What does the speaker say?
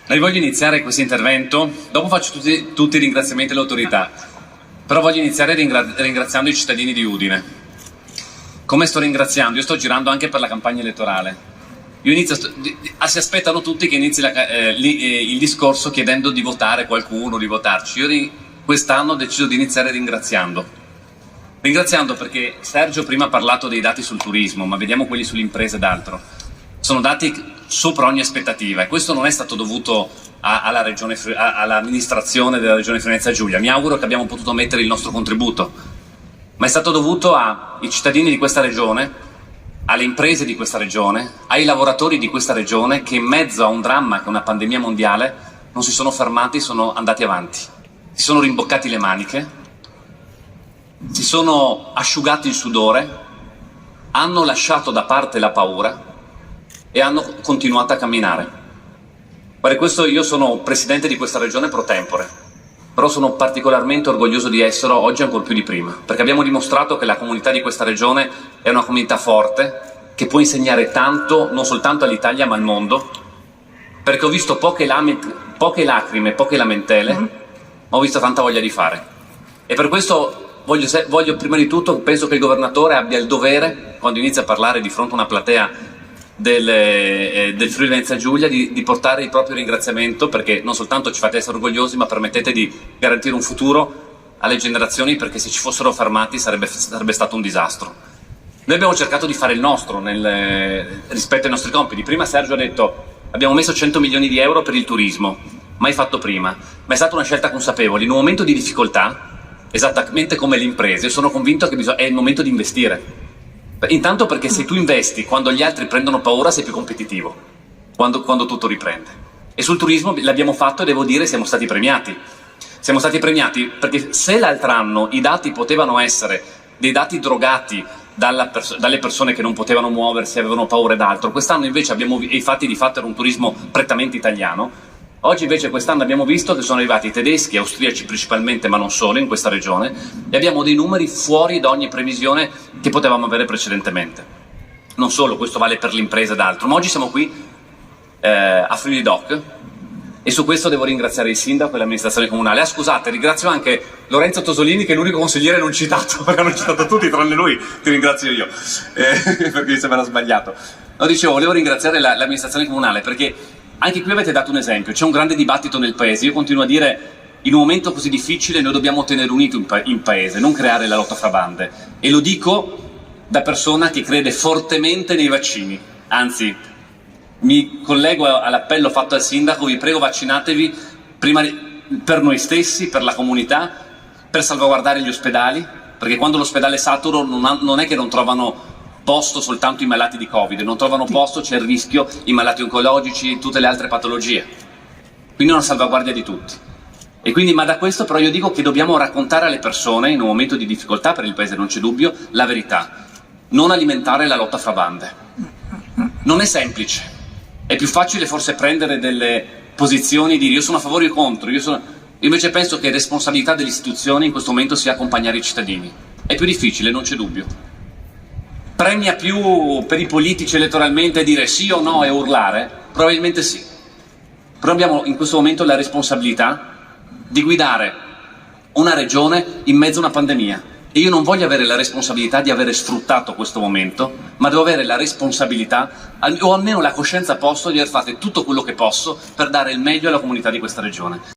E voglio iniziare questo intervento, dopo faccio tutti i ringraziamenti all'autorità, però voglio iniziare ringraziando i cittadini di Udine. Come sto ringraziando? Io sto girando anche per la campagna elettorale. Si aspettano tutti che inizi il discorso chiedendo di votare qualcuno, di votarci. Io quest'anno ho deciso di iniziare ringraziando perché Sergio prima ha parlato dei dati sul turismo, ma vediamo quelli sulle imprese ed altro. Sono dati sopra ogni aspettativa e questo non è stato dovuto all'amministrazione della Regione Friuli-Venezia Giulia. Mi auguro che abbiamo potuto mettere il nostro contributo, ma è stato dovuto ai cittadini di questa regione, alle imprese di questa regione, ai lavoratori di questa regione che in mezzo a un dramma che è una pandemia mondiale non si sono fermati, sono andati avanti, si sono rimboccati le maniche, si sono asciugati il sudore, hanno lasciato da parte la paura e hanno continuato a camminare. Guarda, io sono presidente di questa regione pro tempore, però sono particolarmente orgoglioso di esserlo oggi ancora più di prima, perché abbiamo dimostrato che la comunità di questa regione è una comunità forte, che può insegnare tanto, non soltanto all'Italia ma al mondo, perché ho visto poche lacrime, poche lamentele, ma ho visto tanta voglia di fare. E per questo voglio prima di tutto, penso che il governatore abbia il dovere, quando inizia a parlare di fronte a una platea del Friuli Venezia Giulia, di portare il proprio ringraziamento, perché non soltanto ci fate essere orgogliosi, ma permettete di garantire un futuro alle generazioni, perché se ci fossero fermati sarebbe stato un disastro. Noi abbiamo cercato di fare il nostro rispetto ai nostri compiti. Prima Sergio ha detto abbiamo messo 100 milioni di euro per il turismo, mai fatto prima, ma è stata una scelta consapevole. In un momento di difficoltà, esattamente come le imprese, sono convinto che è il momento di investire. Intanto perché se tu investi quando gli altri prendono paura sei più competitivo, quando tutto riprende. E sul turismo l'abbiamo fatto e devo dire siamo stati premiati. Siamo stati premiati perché se l'altro anno i dati potevano essere dei dati drogati dalle persone che non potevano muoversi, avevano paura ed altro, quest'anno invece infatti di fatto era un turismo prettamente italiano. Oggi invece quest'anno abbiamo visto che sono arrivati tedeschi, austriaci principalmente, ma non solo, in questa regione, e abbiamo dei numeri fuori da ogni previsione che potevamo avere precedentemente. Non solo, questo vale per l'impresa ed altro, ma oggi siamo qui a Friuli Doc e su questo devo ringraziare il sindaco e l'amministrazione comunale. Scusate, ringrazio anche Lorenzo Tosolini, che è l'unico consigliere non citato, perché hanno citato tutti tranne lui, ti ringrazio io, perché mi sembrava sbagliato. No, dicevo, volevo ringraziare l'amministrazione comunale perché anche qui avete dato un esempio, c'è un grande dibattito nel paese. Io continuo a dire, in un momento così difficile noi dobbiamo tenere unito in paese, non creare la lotta fra bande. E lo dico da persona che crede fortemente nei vaccini, anzi mi collego all'appello fatto al sindaco, vi prego vaccinatevi prima per noi stessi, per la comunità, per salvaguardare gli ospedali, perché quando l'ospedale è saturo non è che non trovano posto soltanto i malati di Covid, non trovano posto, c'è il rischio i malati oncologici e tutte le altre patologie. Quindi una salvaguardia di tutti. E quindi, ma da questo però io dico che dobbiamo raccontare alle persone, in un momento di difficoltà per il paese non c'è dubbio, la verità. Non alimentare la lotta fra bande. Non è semplice. È più facile forse prendere delle posizioni e dire io sono a favore o contro. Io invece penso che responsabilità delle istituzioni in questo momento sia accompagnare i cittadini. È più difficile, non c'è dubbio. Premia più per i politici elettoralmente dire sì o no e urlare? Probabilmente sì. Però abbiamo in questo momento la responsabilità di guidare una regione in mezzo a una pandemia. E io non voglio avere la responsabilità di avere sfruttato questo momento, ma devo avere la responsabilità, o almeno la coscienza a posto, di aver fatto tutto quello che posso per dare il meglio alla comunità di questa regione.